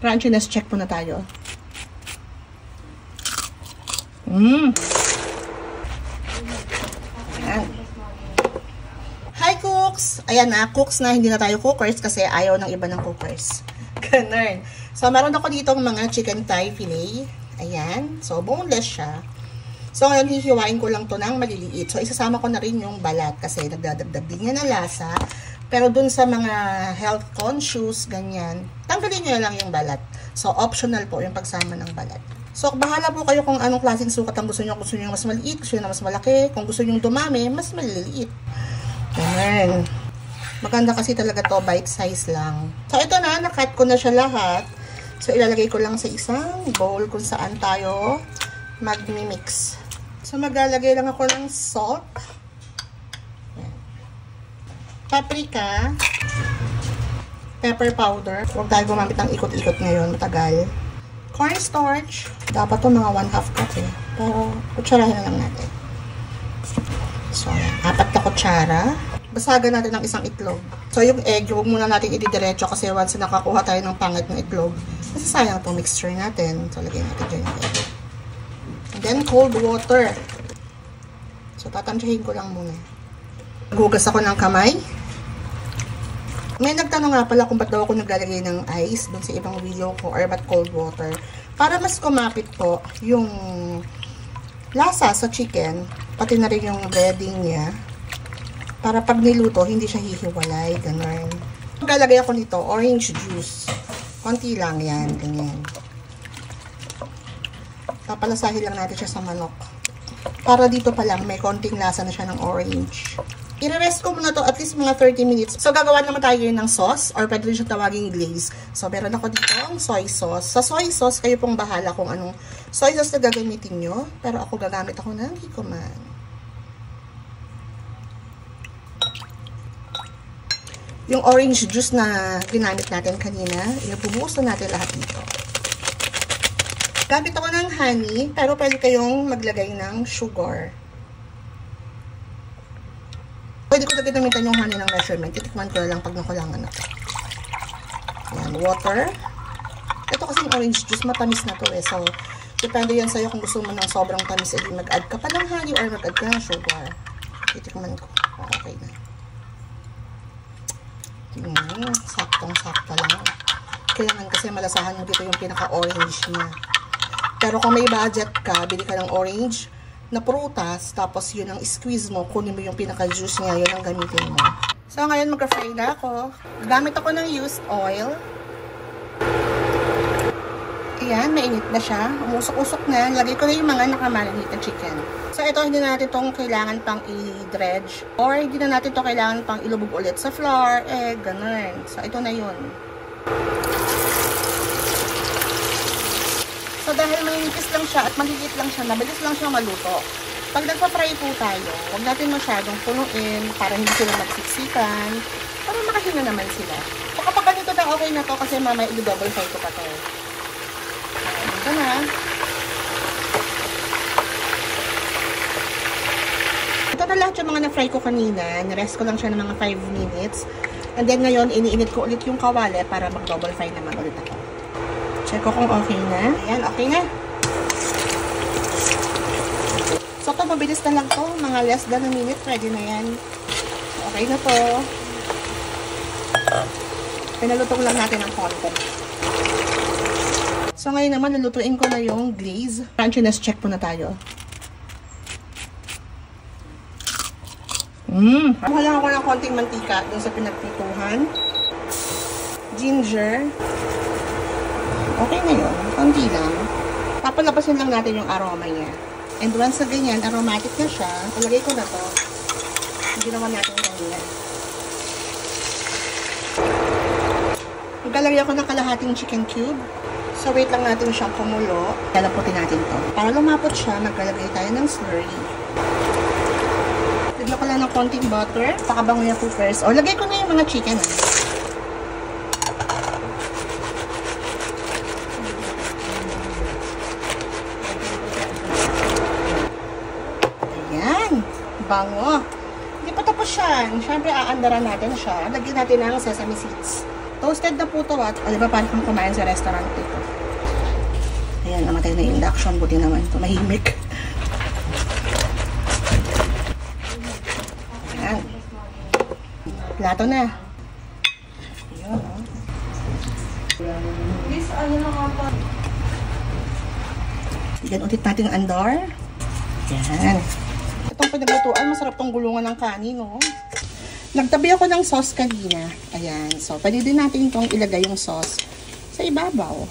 Crunchiness check muna tayo. Ayan. Hi cooks! Ayan na, cooks na hindi na tayo cookers kasi ayaw ng iba ng cookers. Ganun. So, meron ako dito mga chicken thigh fillet. Ayan. So, boneless siya. So, ngayon, hihiwain ko lang to ng maliliit. So, isasama ko na rin yung balat kasi nagdadagdag din niya ng lasa. Pero dun sa mga health conscious, ganyan, tanggalin nyo lang yung balat. So, optional po yung pagsama ng balat. So, bahala po kayo kung anong klaseng sukat ang gusto nyo. Gusto nyo mas maliit, gusto nyo mas malaki. Kung gusto nyo dumami, mas maliliit. Ayan. Maganda kasi talaga to, bite size lang. So, ito na, nakat ko na siya lahat. So, ilalagay ko lang sa isang bowl kung saan tayo mag-mix. So, maglalagay lang ako ng salt. Ayan. Paprika. Pepper powder. Huwag tayo gumamit ng ikot-ikot ngayon. Matagal. Cornstarch. Dapat to mga 1/2 cup eh. Pero, kutsarahin na lang natin. So, 4 na kutsara. Basagan natin ng isang itlog. So, yung egg, huwag muna natin ididiretso kasi once nakakuha tayo ng pangit ng itlog, masasayang itong mixture natin. So, lagyan natin dyan yung egg. And then, cold water. So, tatansyahin ko lang muna. Hugas ako ng kamay. May nagtanong nga pala kung ba't daw ako naglalagay ng ice dun sa ibang video ko or ba't cold water. Para mas kumapit po yung lasa sa chicken, pati na rin yung breading niya. Para pag niluto, hindi siya hihiwalay. Ganun. Maglalagay ako nito, orange juice. Konti lang yan. Ganyan. Papalasahin lang natin siya sa manok. Para dito pa lang, may konting lasa na siya ng orange. I-rest ko muna to at least mga 30 minutes. So, gagawa naman tayo ng sauce or pwede rin siya tawaging glaze. So, meron ako dito ang soy sauce. Sa soy sauce, kayo pong bahala kung anong soy sauce na gagamitin nyo. Pero ako gagamit ako ng Kikkoman. Yung orange juice na ginamit natin kanina, ibubuhos na natin lahat dito. Gamit ako ng honey, pero pwede kayong maglagay ng sugar. Pwede ko na ginamitan yung honey ng measurement. Titikman ko na lang pag nakulangan na. Ayan, water. Ito kasi yung orange juice, matamis na to eh. So, depende yan sa'yo kung gusto mo ng sobrang tamis, edi mag-add ka pa ng honey or mag-add ka ng sugar. Titikman ko. Okay na. Saktong-sakto lang. Kailangan kasi malasahan mo dito yung pinaka-orange niya. Pero kung may budget ka, bili ka ng orange na prutas, tapos yun ang squeeze mo, kunin mo yung pinaka-juice niya, yun ang gamitin mo. So, ngayon mag-fry na ako. Gamit ako ng used oil. Ayan, mainit na siya. Umusok-usok na. Lagay ko na yung mga nakamarinate na chicken. So, ito, hindi na natin itong kailangan pang i-dredge. Or, hindi na natin ito kailangan pang ilubog ulit sa flour. Ganun. So, ito na yun. So, dahil manipis lang siya at maliliit lang siya, mabilis lang siya maluto. Pag nagpa-fry po tayo, huwag natin masyadong punuin para hindi sila magsiksikan. Para makahinga naman sila. So, kapag ganito na okay na to kasi mamaya i-double fry ko pa to. Ito na. Ito na lahat yung mga na-fry ko kanina. Nirest ko lang siya ng mga 5 minutes. And then ngayon, iniinit ko ulit yung kawali para mag-double fry naman ulit ako. Check ko kung okay na. Ayan, okay na. So, ito, mabilis na lang to. Mga less than a minute, ready na yan. Okay na to. Pinalutong lang natin ang konti. So, ngayon naman, lulutuin ko na yung glaze. Crunchiness check muna tayo. Kuha lang ako ng konting mantika dun sa pinagpituhan. Ginger. Okay na yun. Konti lang. Papalabasin lang natin yung aroma niya. And once sa ganyan, aromatic na siya, palagay ko na to. Hindi naman natin ganyan. Maglalagay ako ng kalahating chicken cube. So, wait lang natin siyang kumulo. Lalaputin natin to. Para lumapot siya, maglalagay tayo ng slurry. Lagyan ko lang ng konting butter. Pakabango niya po first. O, lagay ko na yung mga chicken. Ayan. Bango. Hindi pa tapos siya. Siyempre, aandaran natin siya. Lagyan natin ng sesame seeds. Toasted na po ito at, o diba parang kang kumain sa restaurant ito. Ayan, namatay na yung induction. Buti naman ito, mahimik. Ayan. Plato na. Ayan, o. Bigyan ulit natin ang andar. Ayan. Itong pinaglutuan, masarap tong gulungan ng kanin, no? Nagtabi ako ng sauce kanina. Ayan. So, pwede din natin itong ilagay yung sauce sa ibabaw.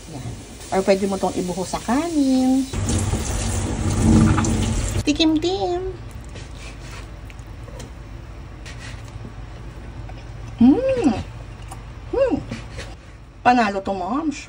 Ayan. Or pwede mo itong ibuhos sa kanin. Tikim-tim. Panalo to, moms.